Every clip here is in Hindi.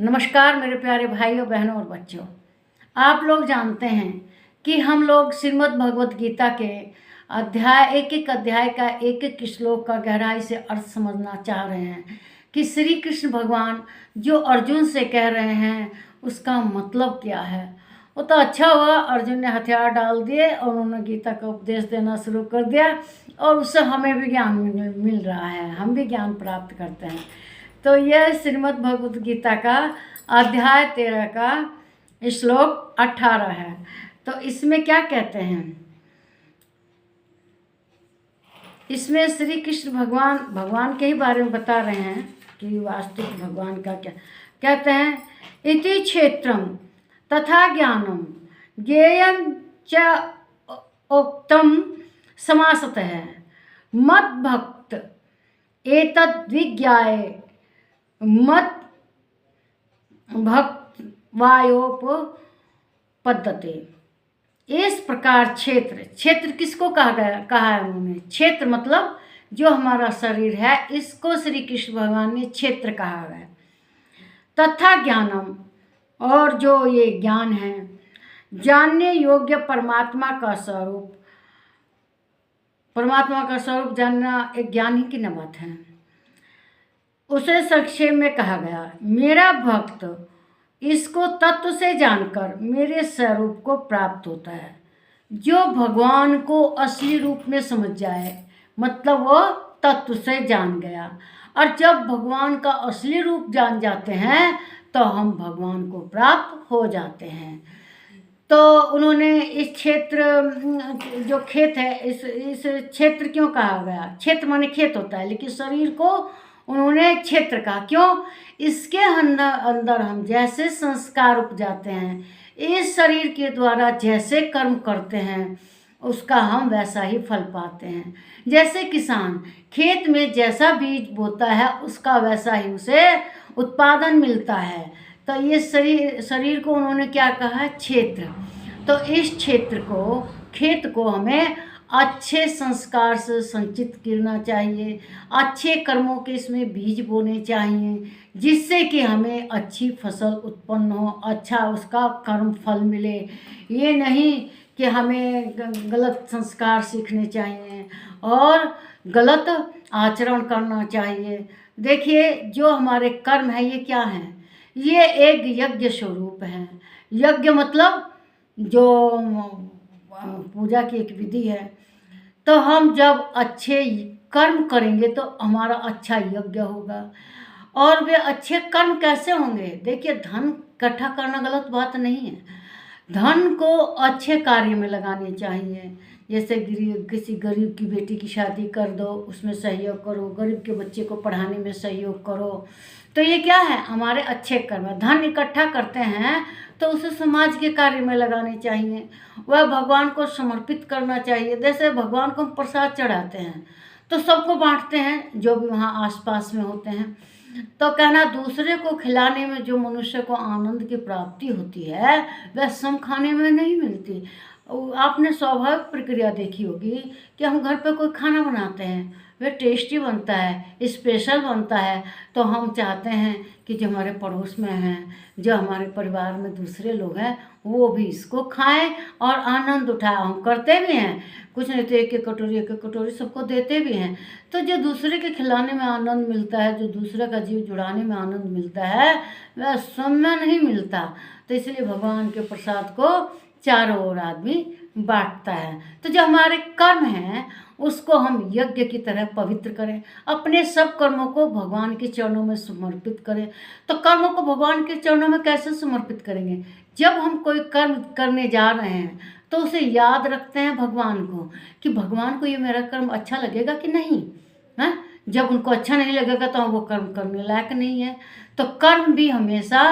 नमस्कार मेरे प्यारे भाइयों बहनों और बच्चों। आप लोग जानते हैं कि हम लोग श्रीमद् भगवत गीता के एक एक अध्याय का एक एक श्लोक का गहराई से अर्थ समझना चाह रहे हैं कि श्री कृष्ण भगवान जो अर्जुन से कह रहे हैं उसका मतलब क्या है। वो तो अच्छा हुआ अर्जुन ने हथियार डाल दिए और उन्होंने गीता का उपदेश देना शुरू कर दिया और उससे हमें भी ज्ञान मिल रहा है, हम भी ज्ञान प्राप्त करते हैं। तो यह श्रीमद् भगवत गीता का अध्याय 13 का श्लोक 18 है। तो इसमें क्या कहते हैं, इसमें श्री कृष्ण भगवान के ही बारे में बता रहे हैं कि वास्तविक भगवान का क्या कहते हैं। इति क्षेत्रम तथा ज्ञानम ज्ञेयं च उक्तम समासतः मद्भक्त एतद्विज्ञाय मत भक्त वायोपपद्यते। इस प्रकार क्षेत्र किसको कहा है उन्होंने। क्षेत्र मतलब जो हमारा शरीर है, इसको श्री कृष्ण भगवान ने क्षेत्र कहा है। तथा ज्ञानम, और जो ये ज्ञान है, जानने योग्य परमात्मा का स्वरूप जानना एक ज्ञान ही की न बात है। उसे संक्षेप में कहा गया, मेरा भक्त इसको तत्व से जानकर मेरे स्वरूप को प्राप्त होता है। जो भगवान को असली रूप में समझ जाए, मतलब वो तत्व से जान गया। और जब भगवान का असली रूप जान जाते हैं तो हम भगवान को प्राप्त हो जाते हैं। तो उन्होंने इस क्षेत्र, जो खेत है, इस क्षेत्र क्यों कहा गया। क्षेत्र माने खेत होता है, लेकिन शरीर को उन्होंने क्षेत्र कहा क्यों। इसके अंदर हम जैसे संस्कार उपजाते हैं, इस शरीर के द्वारा जैसे कर्म करते हैं, उसका हम वैसा ही फल पाते हैं। जैसे किसान खेत में जैसा बीज बोता है, उसका वैसा ही उसे उत्पादन मिलता है। तो ये शरीर को उन्होंने क्या कहा है, क्षेत्र। तो इस क्षेत्र को, खेत को हमें अच्छे संस्कार से संचित करना चाहिए, अच्छे कर्मों के इसमें बीज बोने चाहिए, जिससे कि हमें अच्छी फसल उत्पन्न हो, अच्छा उसका कर्म फल मिले। ये नहीं कि हमें गलत संस्कार सीखने चाहिए और गलत आचरण करना चाहिए। देखिए, जो हमारे कर्म है ये क्या है, ये एक यज्ञ स्वरूप है। यज्ञ मतलब जो पूजा की एक विधि है। तो हम जब अच्छे कर्म करेंगे तो हमारा अच्छा यज्ञ होगा। और वे अच्छे कर्म कैसे होंगे, देखिए, धन इकट्ठा करना गलत बात नहीं है। धन को अच्छे कार्य में लगाने चाहिए। जैसे किसी गरीब की बेटी की शादी कर दो, उसमें सहयोग करो, गरीब के बच्चे को पढ़ाने में सहयोग करो। तो ये क्या है, हमारे अच्छे कर्म। धन इकट्ठा करते हैं तो उसे समाज के कार्य में लगाने चाहिए, वह भगवान को समर्पित करना चाहिए। जैसे भगवान को हम प्रसाद चढ़ाते हैं तो सबको बांटते हैं, जो भी वहाँ आसपास में होते हैं। तो कहना, दूसरे को खिलाने में जो मनुष्य को आनंद की प्राप्ति होती है, वह सम खाने में नहीं मिलती। आपने स्वाभाविक प्रक्रिया देखी होगी कि हम घर पे कोई खाना बनाते हैं, वह टेस्टी बनता है, स्पेशल बनता है, तो हम चाहते हैं कि जो हमारे पड़ोस में हैं, जो हमारे परिवार में दूसरे लोग हैं, वो भी इसको खाएं और आनंद उठाएं। हम करते भी हैं, कुछ नहीं तो एक एक कटोरी सबको देते भी हैं। तो जो दूसरे के खिलाने में आनंद मिलता है, जो दूसरे का जीव जुड़ाने में आनंद मिलता है, वह सब में नहीं मिलता। तो इसलिए भगवान के प्रसाद को चारों ओर आदमी बांटता है। तो जो हमारे कर्म हैं उसको हम यज्ञ की तरह पवित्र करें, अपने सब कर्मों को भगवान के चरणों में समर्पित करें। तो कर्मों को भगवान के चरणों में कैसे समर्पित करेंगे, जब हम कोई कर्म करने जा रहे हैं तो उसे याद रखते हैं भगवान को कि भगवान को ये मेरा कर्म अच्छा लगेगा कि नहीं है। जब उनको अच्छा नहीं लगेगा तो वो कर्म करने लायक नहीं है। तो कर्म भी हमेशा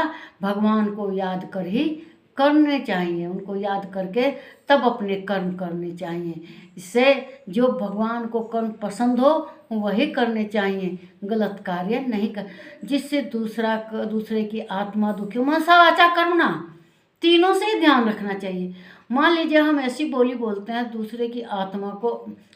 भगवान को याद कर ही करने चाहिए, उनको याद करके तब अपने कर्म करने चाहिए। इससे जो भगवान को कर्म पसंद हो वही करने चाहिए, गलत कार्य नहीं कर, जिससे दूसरे की आत्मा दुखी। मनसा वाचा कर्मणा, तीनों से ही ध्यान रखना चाहिए। मान लीजिए हम ऐसी बोली बोलते हैं दूसरे की आत्मा को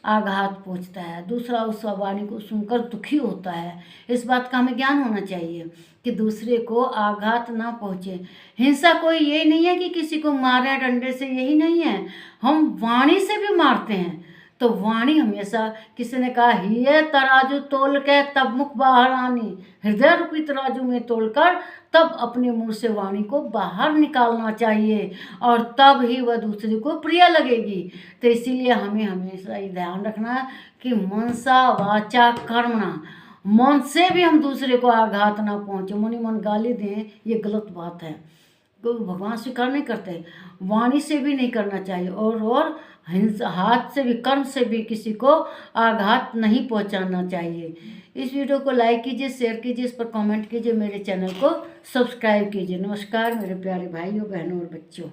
आघात पहुंचता है, दूसरा उस वाणी को सुनकर दुखी होता है। इस बात का हमें ज्ञान होना चाहिए कि दूसरे को आघात ना पहुंचे। हिंसा कोई ये नहीं है कि किसी को मारे डंडे से, यही नहीं है, हम वाणी से भी मारते हैं। तो वाणी हमेशा, किसी ने कहा हिये तराजू तोल के तब मुख बाहर आनी, हृदय रूपी तराजू में तोलकर तब अपने मुंह से वाणी को बाहर निकालना चाहिए, और तब ही वह दूसरे को प्रिय लगेगी। तो इसीलिए हमें हमेशा ये ध्यान रखना है कि मनसा वाचा कर्मणा, मन से भी हम दूसरे को आघात ना पहुँचे। मन ही मन गाली दें, ये गलत बात है, तो भगवान स्वीकार नहीं करते। वाणी से भी नहीं करना चाहिए, और हिंसा, हाथ से भी, कर्म से भी किसी को आघात नहीं पहुंचाना चाहिए। इस वीडियो को लाइक कीजिए, शेयर कीजिए, इस पर कमेंट कीजिए, मेरे चैनल को सब्सक्राइब कीजिए। नमस्कार मेरे प्यारे भाइयों, बहनों और बच्चों।